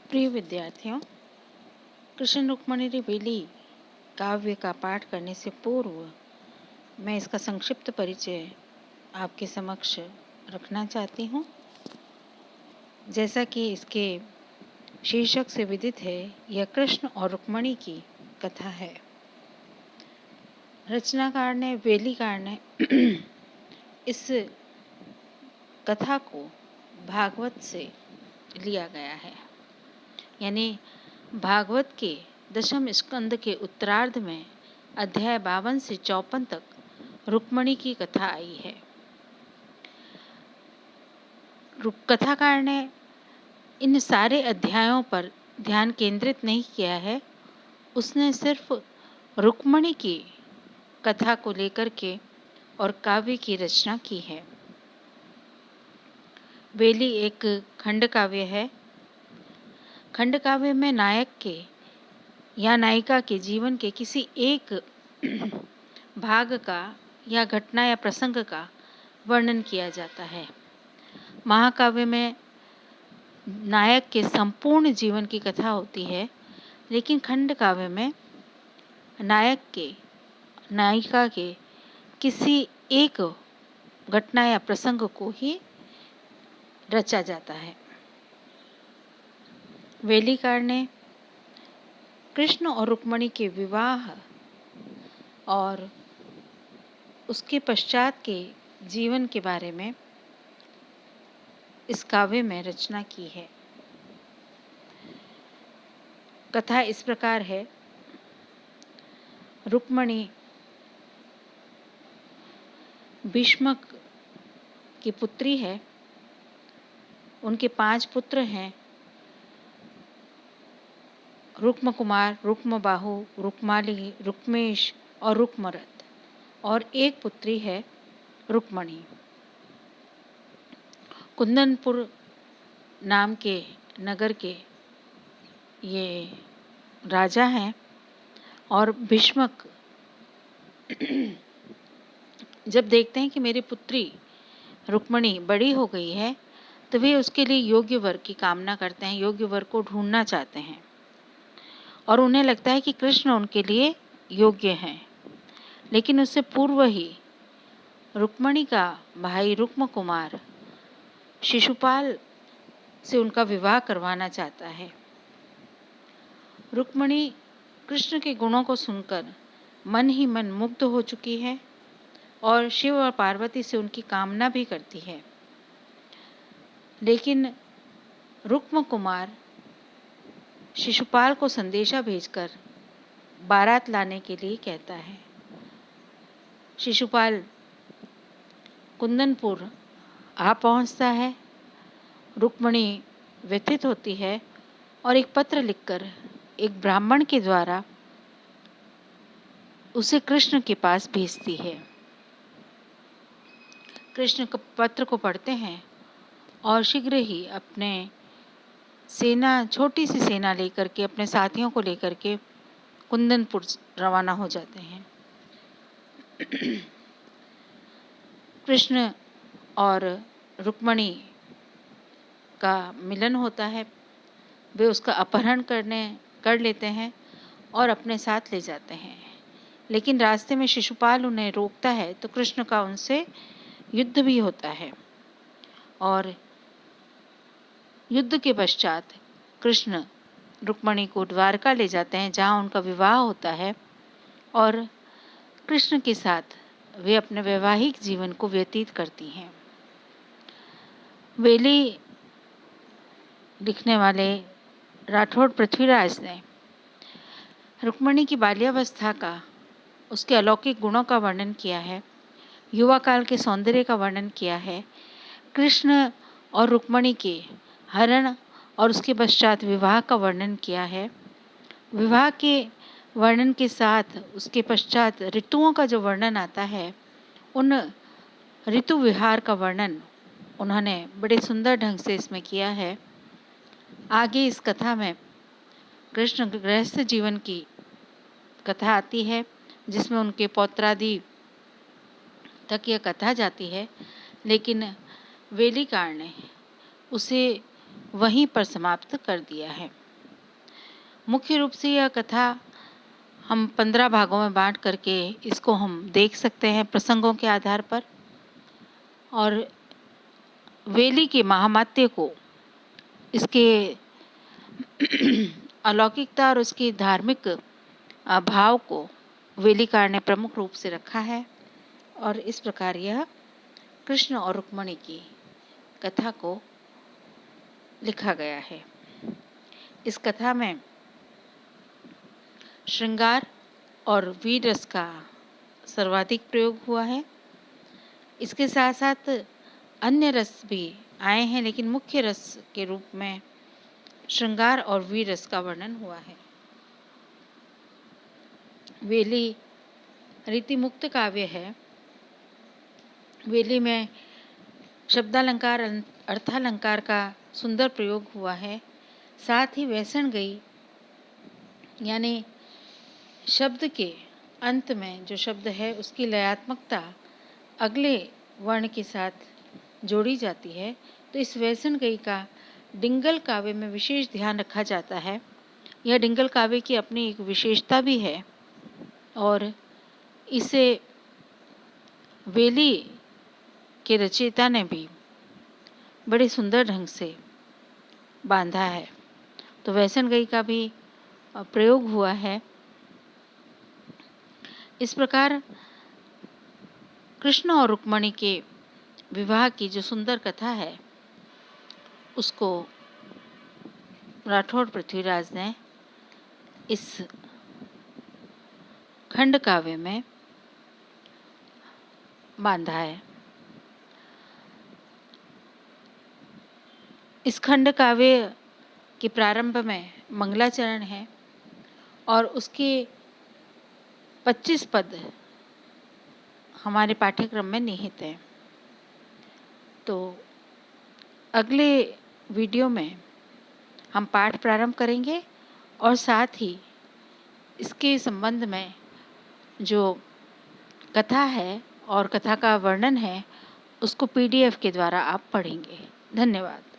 प्रिय विद्यार्थियों, कृष्ण रुक्मिणी बेली काव्य का पाठ करने से पूर्व मैं इसका संक्षिप्त परिचय आपके समक्ष रखना चाहती हूँ। जैसा कि इसके शीर्षक से विदित है, यह कृष्ण और रुक्मिणी की कथा है। रचनाकार ने बेलीकार ने इस कथा को भागवत से लिया गया है, यानी भागवत के दशम स्कंद के उत्तरार्ध में अध्याय 52 से 54 तक रुक्मिणी की कथा आई है। कथाकार ने इन सारे अध्यायों पर ध्यान केंद्रित नहीं किया है। उसने सिर्फ रुक्मिणी की कथा को लेकर के और काव्य की रचना की है। बेली एक खंड काव्य है। खंड काव्य में नायक के या नायिका के जीवन के किसी एक भाग का या घटना या प्रसंग का वर्णन किया जाता है। महाकाव्य में नायक के संपूर्ण जीवन की कथा होती है, लेकिन खंड काव्य में नायक के नायिका के किसी एक घटना या प्रसंग को ही रचा जाता है। वेलीकार ने कृष्ण और रुक्मिणी के विवाह और उसके पश्चात के जीवन के बारे में इस काव्य में रचना की है। कथा इस प्रकार है। रुक्मिणी भीष्म की पुत्री है। उनके 5 पुत्र हैं, रुक्म कुमार, रुक्म बाहु, रुक्माली, रुक्मेश और रुक्मरथ, और एक पुत्री है रुक्मिणी। कुंदनपुर नाम के नगर के ये राजा हैं, और भीष्मक जब देखते हैं कि मेरी पुत्री रुक्मिणी बड़ी हो गई है, तो वे उसके लिए योग्य वर की कामना करते हैं, योग्य वर को ढूंढना चाहते हैं, और उन्हें लगता है कि कृष्ण उनके लिए योग्य हैं। लेकिन उससे पूर्व ही रुक्मिणी का भाई रुक्म कुमार शिशुपाल से उनका विवाह करवाना चाहता है। रुक्मिणी कृष्ण के गुणों को सुनकर मन ही मन मुग्ध हो चुकी है और शिव और पार्वती से उनकी कामना भी करती है। लेकिन रुक्म कुमार शिशुपाल को संदेशा भेजकर बारात लाने के लिए कहता है। शिशुपाल कुंदनपुर आ पहुंचता है। रुक्मिणी व्यथित होती है और एक पत्र लिखकर एक ब्राह्मण के द्वारा उसे कृष्ण के पास भेजती है। कृष्ण पत्र को पढ़ते हैं और शीघ्र ही अपने छोटी सी सेना लेकर के, अपने साथियों को लेकर के कुंदनपुर रवाना हो जाते हैं। कृष्ण और रुक्मिणी का मिलन होता है। वे उसका अपहरण कर लेते हैं और अपने साथ ले जाते हैं। लेकिन रास्ते में शिशुपाल उन्हें रोकता है, तो कृष्ण का उनसे युद्ध भी होता है, और युद्ध के पश्चात कृष्ण रुक्मिणी को द्वारका ले जाते हैं, जहाँ उनका विवाह होता है, और कृष्ण के साथ वे अपने वैवाहिक जीवन को व्यतीत करती हैं। वेली लिखने वाले राठौड़ पृथ्वीराज ने रुक्मिणी की बाल्यावस्था का, उसके अलौकिक गुणों का वर्णन किया है, युवा काल के सौंदर्य का वर्णन किया है, कृष्ण और रुक्मिणी के हरण और उसके पश्चात विवाह का वर्णन किया है। विवाह के वर्णन के साथ उसके पश्चात ऋतुओं का जो वर्णन आता है, उन ऋतु विहार का वर्णन उन्होंने बड़े सुंदर ढंग से इसमें किया है। आगे इस कथा में कृष्ण गृहस्थ जीवन की कथा आती है, जिसमें उनके पौत्रादि तक यह कथा जाती है, लेकिन वेलीकार ने उसे वहीं पर समाप्त कर दिया है। मुख्य रूप से यह कथा हम 15 भागों में बांट करके इसको हम देख सकते हैं प्रसंगों के आधार पर, और वेली के महामात्य को, इसके अलौकिकता और उसकी धार्मिक भाव को वेलिकार ने प्रमुख रूप से रखा है, और इस प्रकार यह कृष्ण और रुक्मिणी की कथा को लिखा गया है। इस कथा में श्रृंगार और वीर रस का सर्वाधिक प्रयोग हुआ है। इसके साथ साथ अन्य रस भी आए हैं, लेकिन मुख्य रस के रूप में श्रृंगार और वीर रस का वर्णन हुआ है। वेली रीति मुक्त काव्य है। वेली में शब्दालंकार, अर्थालंकार का सुंदर प्रयोग हुआ है। साथ ही वैसण गई यानी शब्द के अंत में जो शब्द है उसकी लयात्मकता अगले वर्ण के साथ जोड़ी जाती है। तो इस वैसण गई का डिंगल काव्य में विशेष ध्यान रखा जाता है। यह डिंगल काव्य की अपनी एक विशेषता भी है, और इसे वेली के रचयिता ने भी बड़े सुंदर ढंग से बांधा है। तो वैसण गई का भी प्रयोग हुआ है। इस प्रकार कृष्ण और रुक्मिणी के विवाह की जो सुंदर कथा है उसको राठौड़ पृथ्वीराज ने इस खंड काव्य में बांधा है। इस खंड काव्य के प्रारंभ में मंगलाचरण है और उसके 25 पद हमारे पाठ्यक्रम में निहित हैं। तो अगले वीडियो में हम पाठ प्रारंभ करेंगे और साथ ही इसके संबंध में जो कथा है और कथा का वर्णन है उसको PDF के द्वारा आप पढ़ेंगे। धन्यवाद।